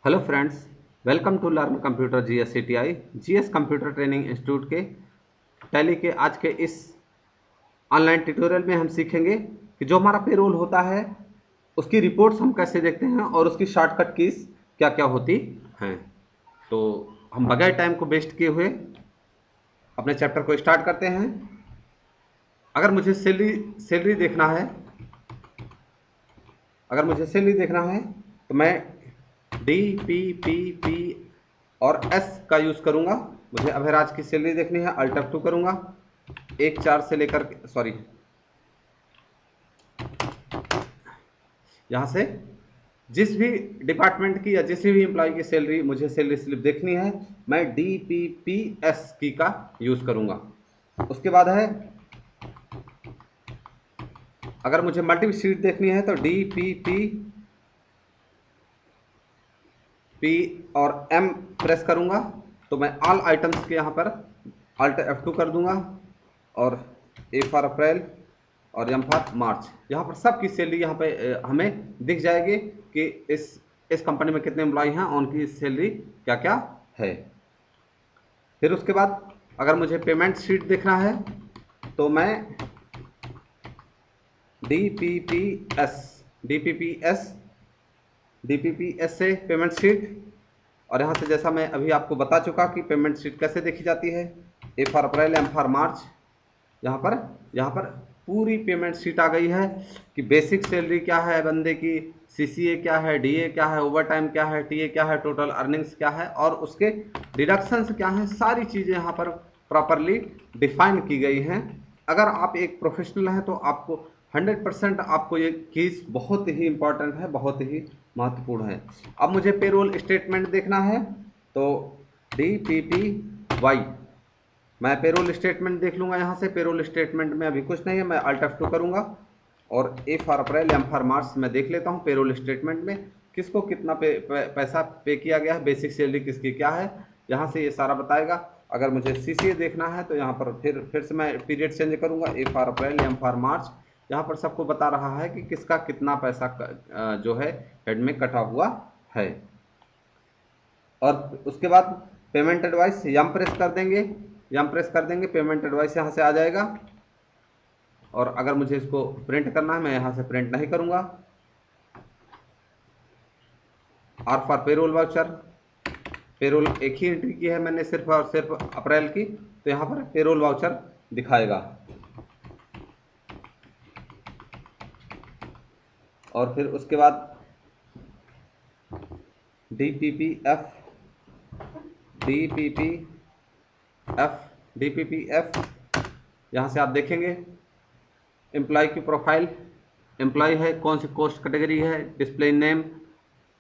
Hello friends, welcome to learn computer GS CTI GS computer training institute के Tally के आज के इस ऑनलाइन ट्यूटोरियल में हम सीखेंगे कि जो हमारा पेरोल होता है उसकी रिपोर्ट्स हम कैसे देखते हैं और उसकी शॉर्टकट कीज क्या क्या होती हैं। तो हम बगैर टाइम को वेस्ट किए हुए अपने चैप्टर को स्टार्ट करते हैं। अगर मुझे सैलरी देखना है अगर मुझे सैलरी देखना है तो मैं DPPP और S का यूज़ करूँगा। मुझे अभयराज की सैलरी देखनी है, अल्ट F2 करूँगा। 1/4 से लेकर सॉरी यहाँ से जिस भी डिपार्टमेंट की या जिस भी एम्प्लॉय की सैलरी मुझे सैलरी स्लिप देखनी है मैं DPPS की का यूज़ करूँगा। उसके बाद है, अगर मुझे मल्टी शीट देखनी है तो DPP और M प्रेस करूँगा तो मैं ऑल आइटम्स के यहाँ पर अल्ट F2 कर दूंगा और A फॉर अप्रैल और M फॉर मार्च। यहाँ पर सबकी सैलरी यहाँ पे हमें दिख जाएगी कि इस कंपनी में कितने एम्प्लॉय हैं, उनकी सैलरी क्या क्या है। फिर उसके बाद अगर मुझे पेमेंट शीट देखना है तो मैं DPPS DPPS DPPS से पेमेंट शीट, और यहाँ से जैसा मैं अभी आपको बता चुका कि पेमेंट शीट कैसे देखी जाती है। A for April, M for March. यहाँ पर पूरी पेमेंट शीट आ गई है कि बेसिक सैलरी क्या है बंदे की, CCA क्या है, DA क्या है, ओवर टाइम क्या है, TA क्या है, टोटल अर्निंग्स क्या है और उसके डिडक्शंस क्या हैं। सारी चीज़ें यहाँ पर प्रॉपरली डिफाइन की गई हैं। अगर आप एक प्रोफेशनल हैं तो आपको 100% आपको ये चीज़ बहुत ही इंपॉर्टेंट है, बहुत ही महत्वपूर्ण है। अब मुझे पेरोल स्टेटमेंट देखना है तो DPPY मैं पेरोल स्टेटमेंट देख लूँगा। यहाँ से पेरोल स्टेटमेंट में अभी कुछ नहीं है, मैं अल्ट F2 करूँगा और A for April, M for March मैं देख लेता हूँ पेरोल स्टेटमेंट में किसको कितना पैसा पे किया गया है, बेसिक सैलरी किसकी क्या है, यहाँ से ये सारा बताएगा। अगर मुझे CCA देखना है तो यहाँ पर फिर से मैं पीरियड चेंज करूँगा, A for April, M for March. यहाँ पर सबको बता रहा है कि किसका कितना पैसा जो है हेड में कटा हुआ है। और उसके बाद पेमेंट एडवाइस यम प्रेस कर देंगे, पेमेंट एडवाइस यहाँ से आ जाएगा। और अगर मुझे इसको प्रिंट करना है मैं यहाँ से प्रिंट नहीं करूँगा। R for payroll voucher, payroll एक ही एंट्री की है मैंने सिर्फ और सिर्फ अप्रैल की, तो यहाँ पर पेरोल वाउचर दिखाएगा। और फिर उसके बाद DPPF यहाँ से आप देखेंगे एम्प्लॉय की प्रोफाइल, एम्प्लॉय है, कौन सी कोस्ट कैटेगरी है, डिस्प्ले नेम,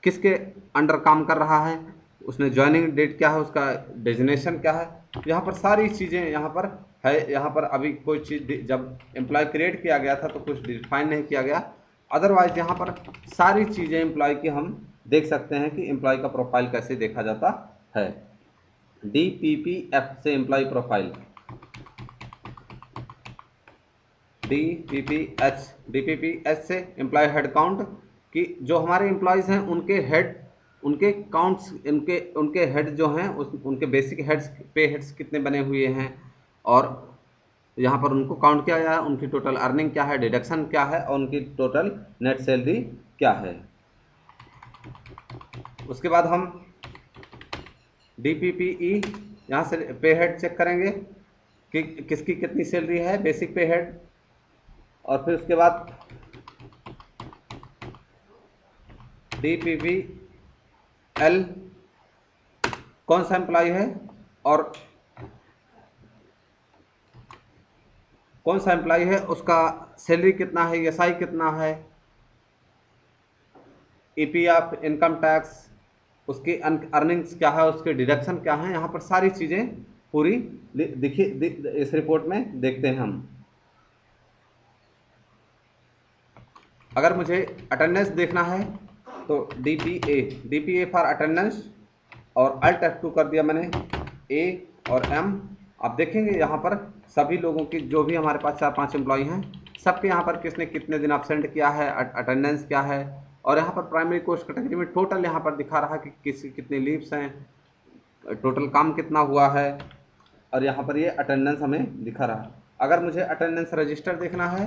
किसके अंडर काम कर रहा है, उसने ज्वाइनिंग डेट क्या है, उसका डेजिग्नेशन क्या है। यहाँ पर सारी चीज़ें यहाँ पर है। यहाँ पर अभी कोई चीज़ जब एम्प्लॉय क्रिएट किया गया था तो कुछ डिफाइन नहीं किया गया। अदरवाइज यहाँ पर सारी चीज़ें एम्प्लॉय की हम देख सकते हैं कि एम्प्लॉय का प्रोफाइल कैसे देखा जाता है। DPPF से एम्प्लॉय प्रोफाइल, DPPH से एम्प्लॉय हेड काउंट कि जो हमारे एम्प्लॉयज़ हैं उनके काउंट्स, उनके हेड जो हैं उनके बेसिक हेड्स, पे हेड्स कितने बने हुए हैं और यहाँ पर उनको काउंट किया गया है, उनकी टोटल अर्निंग क्या है, डिडक्शन क्या है और उनकी टोटल नेट सैलरी क्या है। उसके बाद हम DPPE यहाँ से पे हेड चेक करेंगे कि किसकी कितनी सैलरी है, बेसिक पे हेड। और फिर उसके बाद DPPL कौन सा एम्प्लॉय है और कौन सा एम्प्लॉय है उसका सैलरी कितना है, ESI कितना है, EPF इनकम टैक्स, उसकी अर्निंग्स क्या है, उसके डिडक्शन क्या है। यहाँ पर सारी चीज़ें पूरी इस रिपोर्ट में देखते हैं हम। अगर मुझे अटेंडेंस देखना है तो DPA फॉर अटेंडेंस और अल्ट F2 कर दिया मैंने, A और M। आप देखेंगे यहाँ पर सभी लोगों की, जो भी हमारे पास 4-5 एम्प्लॉय हैं, सबके यहाँ पर किसने कितने दिन अब्सेंट किया है, अटेंडेंस क्या है और यहाँ पर प्राइमरी कोर्स कैटेगरी में टोटल यहाँ पर दिखा रहा है कि कितनी लीव्स हैं, टोटल काम कितना हुआ है, और यहाँ पर ये अटेंडेंस हमें दिखा रहा है। अगर मुझे अटेंडेंस रजिस्टर देखना है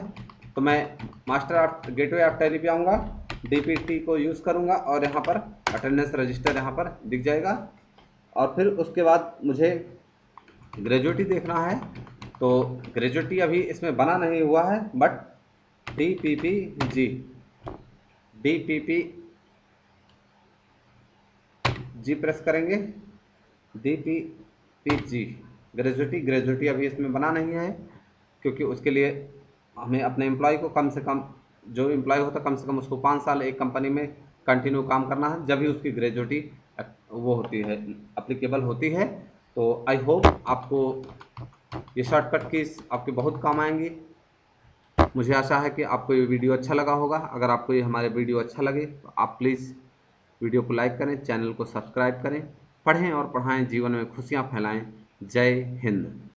तो मैं मास्टर गेटवे ऑफ टैली पे आऊँगा, DPT को यूज़ करूँगा और यहाँ पर अटेंडेंस रजिस्टर यहाँ पर दिख जाएगा। और फिर उसके बाद मुझे ग्रेजुएटी देखना है, तो ग्रेजुएटी अभी इसमें बना नहीं हुआ है, बट DPPG प्रेस करेंगे, DPPG ग्रेजुएटी अभी इसमें बना नहीं है, क्योंकि उसके लिए हमें अपने एम्प्लॉय को कम से कम, जो एम्प्लॉय होता कम से कम उसको 5 साल एक कंपनी में कंटिन्यू काम करना है, जब भी उसकी ग्रेजुएटी वो होती है, अप्लीकेबल होती है। तो आई होप आपको ये शॉर्टकट कीज आपके बहुत काम आएंगी। मुझे आशा है कि आपको ये वीडियो अच्छा लगा होगा। अगर आपको ये हमारे वीडियो अच्छा लगे तो आप प्लीज़ वीडियो को लाइक करें, चैनल को सब्सक्राइब करें। पढ़ें और पढ़ाएं, जीवन में खुशियां फैलाएं। जय हिंद।